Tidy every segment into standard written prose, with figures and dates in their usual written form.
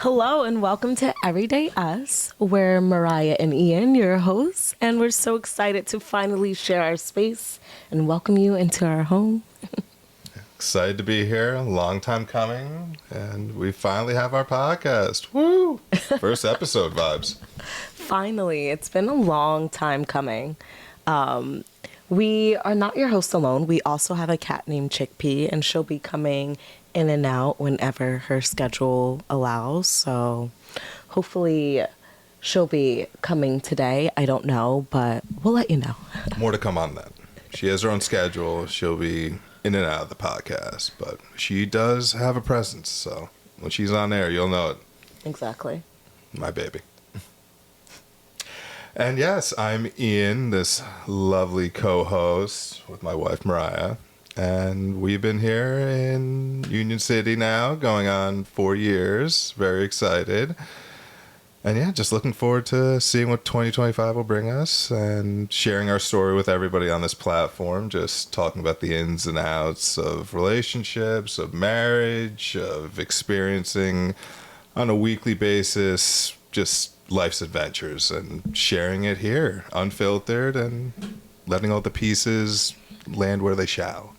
Hello and welcome to Everyday Us. We're Mariah and Ian, your hosts, and we're so excited to finally share our space and welcome you into our home. Excited to be here. A long time coming, and we finally have our podcast. Woo! First episode vibes. Finally, it's been a long time coming. We are not your host alone. We also have a cat named Chickpea, and she'll be coming in and out whenever her schedule allows. So hopefully she'll be coming today. I don't know, but we'll let you know. More to come on that. She has her own schedule. She'll be in and out of the podcast, but she does have a presence. So when she's on air, you'll know it. Exactly. My baby. And yes, I'm Ian, this lovely co-host with my wife, Mariah. And we've been here in Union City now, going on 4 years. Very excited. And yeah, just looking forward to seeing what 2025 will bring us and sharing our story with everybody on this platform. Just talking about the ins and outs of relationships, of marriage, of experiencing on a weekly basis, just life's adventures and sharing it here, unfiltered, and letting all the pieces land where they shall.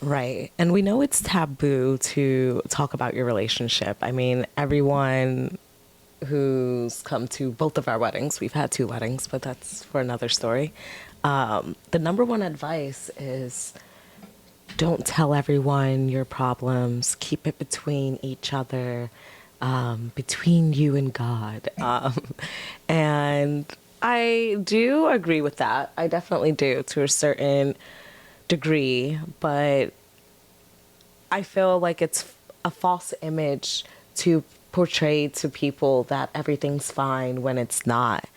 Right. And we know it's taboo to talk about your relationship. I mean, everyone who's come to both of our weddings, we've had 2 weddings, but that's for another story. The number one advice is don't tell everyone your problems. Keep it between each other, between you and God. And I do agree with that. I definitely do to a certain degree, but I feel like it's a false image to portray to people that everything's fine when it's not.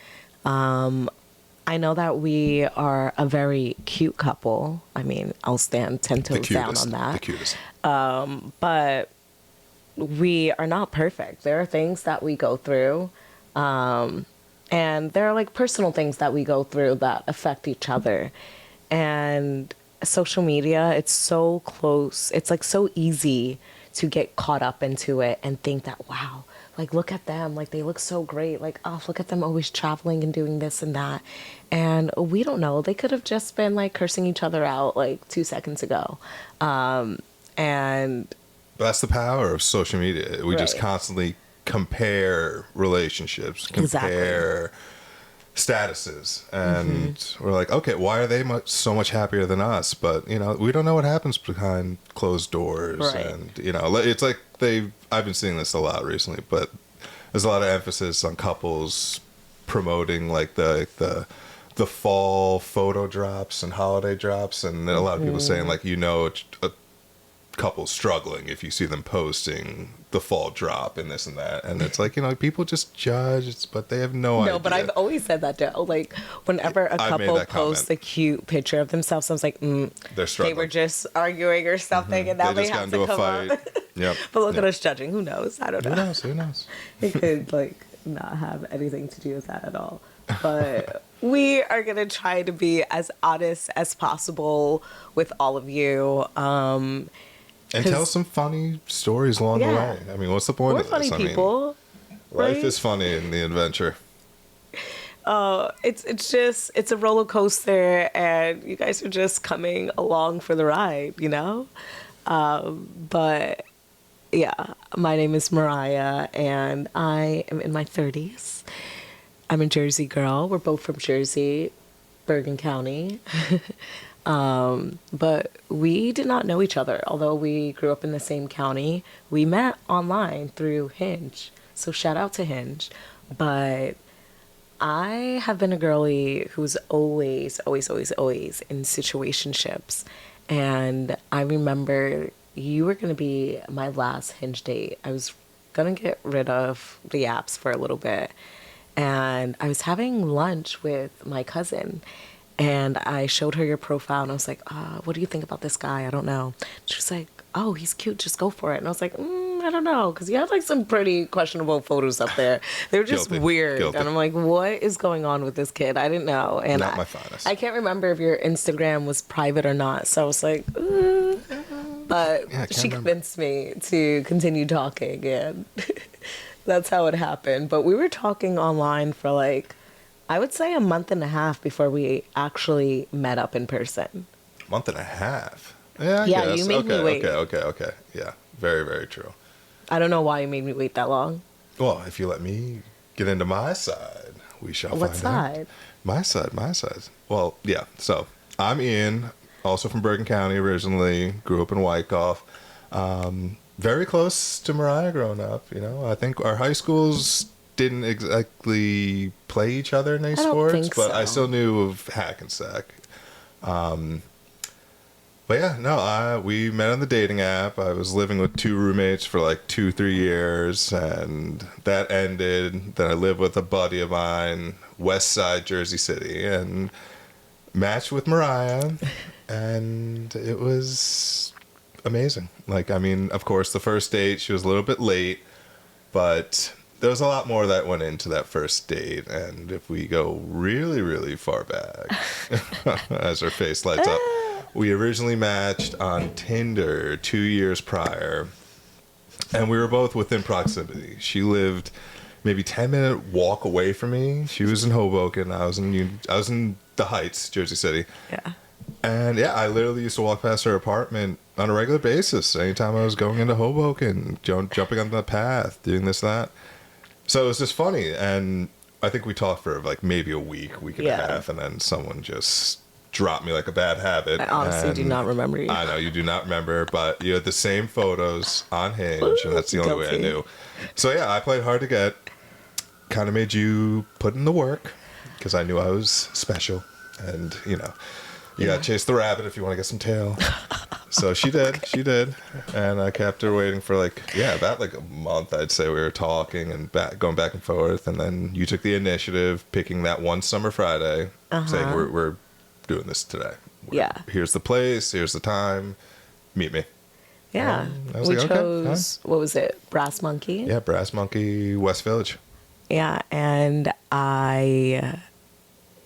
I know that we are a very cute couple. I mean, I'll stand 10 toes down on that. The cutest. But we are not perfect. There are things that we go through, and there are like personal things that we go through that affect each other. And social media, it's so close. It's like so easy to get caught up into it and think that, wow, like look at them, like they look so great, like, oh, look at them always traveling and doing this and that. And we don't know, they could have just been like cursing each other out like 2 seconds ago. And But that's the power of social media. We just Right. constantly compare relationships, compare statuses, and we're like, okay, why are they so much happier than us? But you know, we don't know what happens behind closed doors. Right. And you know, it's like I've been seeing this a lot recently, but there's a lot of emphasis on couples promoting like the fall photo drops and holiday drops, and a lot of people saying like, you know, a couple struggling if you see them posting the fall drop and this and that. And it's like, you know, people just judge, but they have no idea. No, but I've always said that too. Like, whenever a I made couple that posts comment. a cute picture of themselves, I was like, They're struggling. they were just arguing or something, and now They they, just got have into to a come fight. up. Yep. But look Yep. at us judging. Who knows? I don't know. Who knows? It could, like, not have anything to do with that at all. But we are going to try to be as honest as possible with all of you. And tell some funny stories along the Yeah. way. I mean, what's the point We're of this? funny people. Life right? is funny in the adventure. It's a roller coaster, and you guys are just coming along for the ride, you know? But yeah, my name is Mariah, and I am in my 30s. I'm a Jersey girl. We're both from Jersey, Bergen County. But we did not know each other, although we grew up in the same county. We met online through Hinge, so shout out to Hinge. But I have been a girly who's always in situationships. And I remember you were going to be my last Hinge date. I was going to get rid of the apps for a little bit. And I was having lunch with my cousin. And I showed her your profile, and I was like, what do you think about this guy? I don't know. She was like, oh, he's cute. Just go for it. And I was like, I don't know. Because you had like some pretty questionable photos up there. They were just weird. Guilty. And I'm like, what is going on with this kid? I didn't know. And Not my finest. I can't remember if your Instagram was private or not. So I was like, but Yeah, she convinced me to continue talking. And That's how it happened. But we were talking online for like, I would say a month and a half before we actually met up in person. Month and a half. Yeah, I Yeah, guess. you made me wait. Okay. Yeah, very, very true. I don't know why you made me wait that long. Well, if you let me get into my side, we shall What find side? out. My side. Well, yeah. So I'm Ian, also from Bergen County originally. Grew up in Wyckoff. Very close to Mariah growing up. You know, I think our high schools didn't exactly play each other in any I don't sports, think but so. I still knew of Hackensack. But yeah, no, we met on the dating app. I was living with two roommates for like 2-3 years, and that ended. Then I lived with a buddy of mine, West Side, Jersey City, and matched with Mariah, and it was amazing. Like, I mean, of course, the first date, she was a little bit late, but there was a lot more that went into that first date. And if we go really, really far back, as her face lights up, we originally matched on Tinder 2 years prior, and we were both within proximity. She lived maybe 10-minute walk away from me. She was in Hoboken. I was in the Heights, Jersey City. Yeah. And yeah, I literally used to walk past her apartment on a regular basis. Anytime I was going into Hoboken, jumping on the path, doing this, that. So it was just funny. And I think we talked for like maybe a week and a half, and then someone just dropped me like a bad habit. I honestly do not remember you. I know you do not remember, but you had the same photos on Hinge, and that's the only way I knew. So yeah, I played hard to get. Kind of made you put in the work because I knew I was special, and you know, you gotta chase the rabbit if you want to get some tail. So she did, and I kept her waiting for about like a month. I'd say we were talking and going back and forth, and then you took the initiative, picking that one summer Friday, saying we're doing this today. Here's the place, here's the time, meet me. Yeah. I was We like, chose, what was it? Brass Monkey? Yeah, Brass Monkey, West Village. Yeah, and I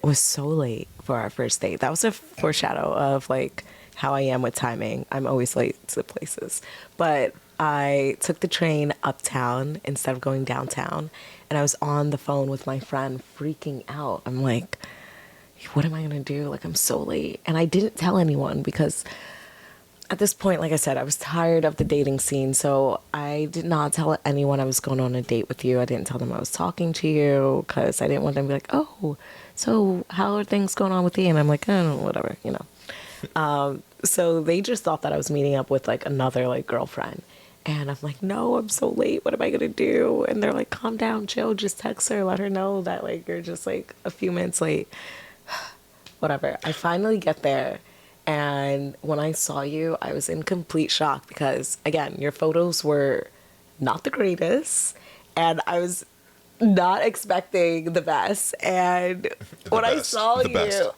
was so late for our first date. That was a foreshadow of like how I am with timing. I'm always late to places. But I took the train uptown instead of going downtown, and I was on the phone with my friend freaking out. I'm like, what am I going to do? Like, I'm so late. And I didn't tell anyone because at this point, like I said, I was tired of the dating scene. So I did not tell anyone I was going on a date with you. I didn't tell them I was talking to you because I didn't want them to be like, oh, so how are things going on with you? And I'm like, oh, whatever, you know. So they just thought that I was meeting up with like another like girlfriend. And I'm like, no, I'm so late. What am I going to do? And they're like, calm down, chill. Just text her. Let her know that like you're just like a few minutes late. Whatever. I finally get there. And when I saw you, I was in complete shock because, again, your photos were not the greatest. And I was not expecting the best. And when I saw you,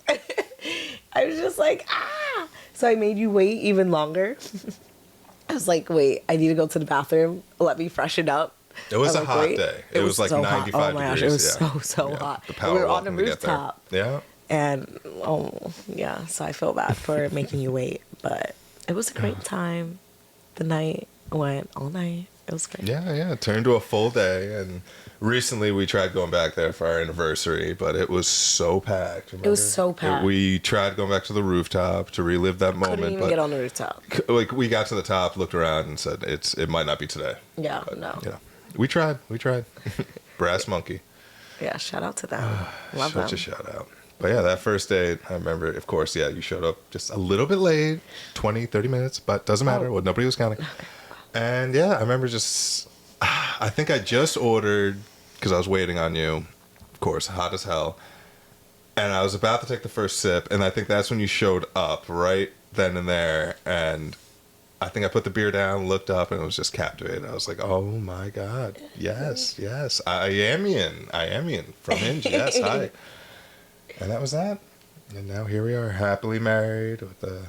I was just like, ah. So I made you wait even longer. I was like, wait, I need to go to the bathroom. Let me freshen up. It was a hot day. It was like so 95 hot. Oh my degrees. Gosh, it was so hot. The power we were on the rooftop. Yeah. And, so I feel bad for making you wait. But it was a great time. The night went all night. It was great. Yeah. It turned to a full day. And recently we tried going back there for our anniversary, but it was so packed. Remember? It was so packed. We tried going back to the rooftop to relive that moment. Couldn't even get on the rooftop. Like, we got to the top, looked around, and said, it might not be today. Yeah, but, no. Yeah. We tried. Brass Monkey. Yeah, shout out to them. Love Such them. a shout out. But yeah, that first date, I remember, of course, you showed up just a little bit late, 20, 30 minutes, but doesn't matter. Well, nobody was counting. And yeah, I remember I think I just ordered, because I was waiting on you, of course, hot as hell. And I was about to take the first sip, and I think that's when you showed up right then and there. And I think I put the beer down, looked up, and it was just captivated. I was like, oh my God, yes. I am Ian from Hinge, yes, hi. And that was that. And now here we are, happily married with a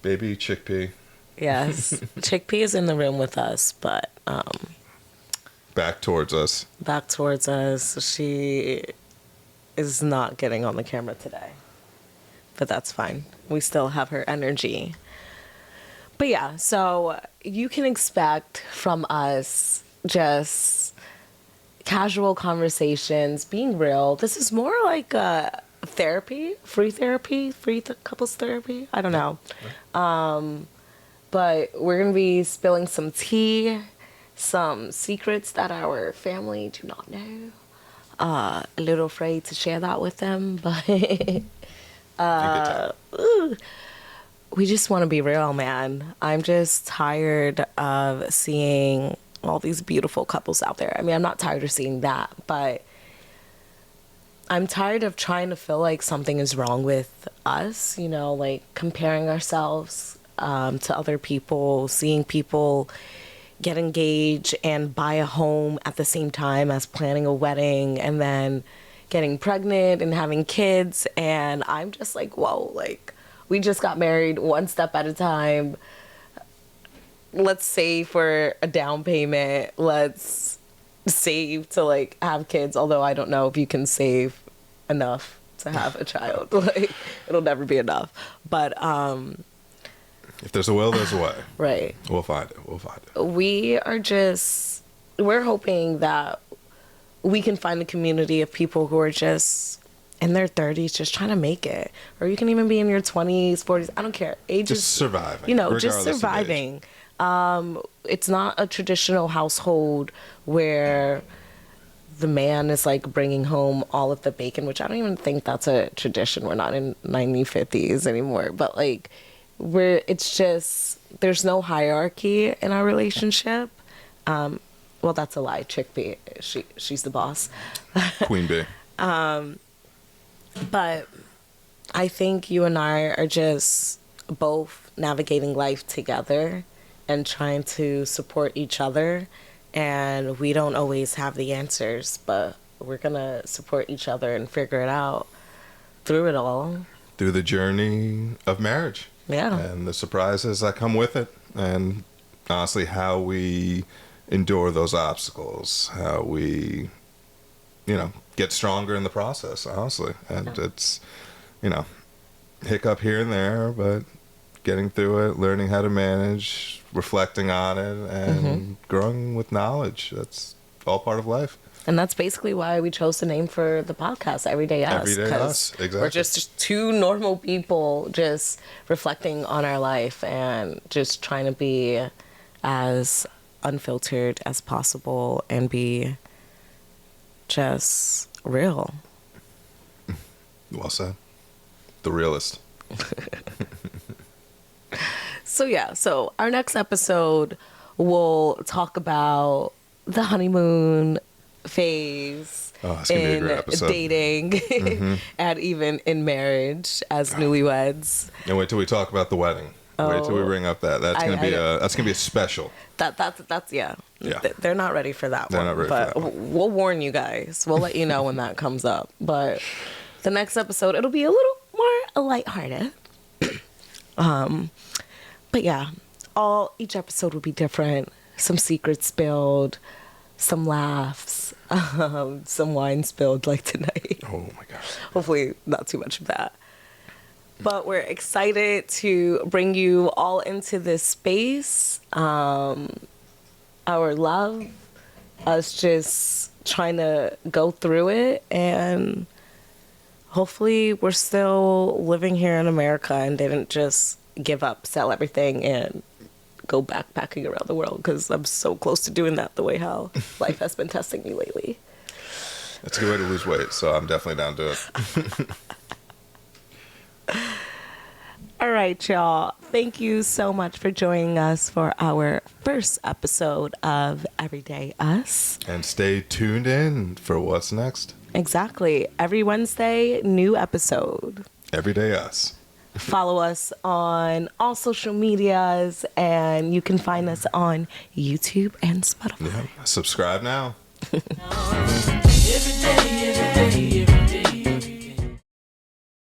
baby Chickpea. Yes. Chickpea is in the room with us, but back towards us. Back towards us. She is not getting on the camera today. But that's fine. We still have her energy. But yeah, so you can expect from us just casual conversations, being real. This is more like free couples therapy. I don't know. But we're going to be spilling some tea, some secrets that our family do not know. A little afraid to share that with them, but we just want to be real, man. I'm just tired of seeing all these beautiful couples out there. I mean, I'm not tired of seeing that, but I'm tired of trying to feel like something is wrong with us, you know, like comparing ourselves to other people, seeing people get engaged and buy a home at the same time as planning a wedding, and then getting pregnant and having kids. And I'm just like, whoa, like, we just got married one step at a time. Let's save for a down payment. Let's save to like have kids. Although I don't know if you can save enough to have a child. Like, it'll never be enough. But if there's a will, there's a way. Right. We'll find it. We're hoping that we can find a community of people who are just in their 30s just trying to make it. Or you can even be in your 20s, 40s. I don't care. Age is just surviving. You know, just surviving. It's not a traditional household where the man is like bringing home all of the bacon, which I don't even think that's a tradition. We're not in 1950s anymore. But like, it's just, there's no hierarchy in our relationship. Well, that's a lie. Chickpea, she's the boss. Queen bee. But I think you and I are just both navigating life together and trying to support each other. And we don't always have the answers, but we're going to support each other and figure it out through it all. Through the journey of marriage. Yeah. And the surprises that come with it. And honestly, how we endure those obstacles, how we, get stronger in the process, honestly. And it's, hiccup here and there, but getting through it, learning how to manage, reflecting on it, and growing with knowledge. That's all part of life. And that's basically why we chose the name for the podcast, Everyday Us. Everyday Us, exactly. We're just two normal people just reflecting on our life and just trying to be as unfiltered as possible and be just real. Well said. The realist. So our next episode, we'll talk about the honeymoon phase in dating and even in marriage as newlyweds. And wait till we talk about the wedding. Wait till we bring up that. That's gonna be a special. That's yeah. They're not ready for that They're one. Not ready but for that one. We'll warn you guys. We'll let you know when that comes up. But the next episode, it'll be a little more lighthearted. But yeah, each episode will be different. Some secrets spilled, some laughs, some wine spilled like tonight. Oh my gosh. Hopefully not too much of that. But we're excited to bring you all into this space. Our love, us just trying to go through it, and hopefully we're still living here in America and didn't just give up, sell everything, and go backpacking around the world, because I'm so close to doing that the way how life has been testing me lately. That's a good way to lose weight, so I'm definitely down to it. All right, y'all. Thank you so much for joining us for our first episode of Everyday Us. And stay tuned in for what's next. Exactly. Every Wednesday, new episode. Everyday Us. Follow us on all social medias, and you can find us on YouTube and Spotify. Yeah. Subscribe now. Every day,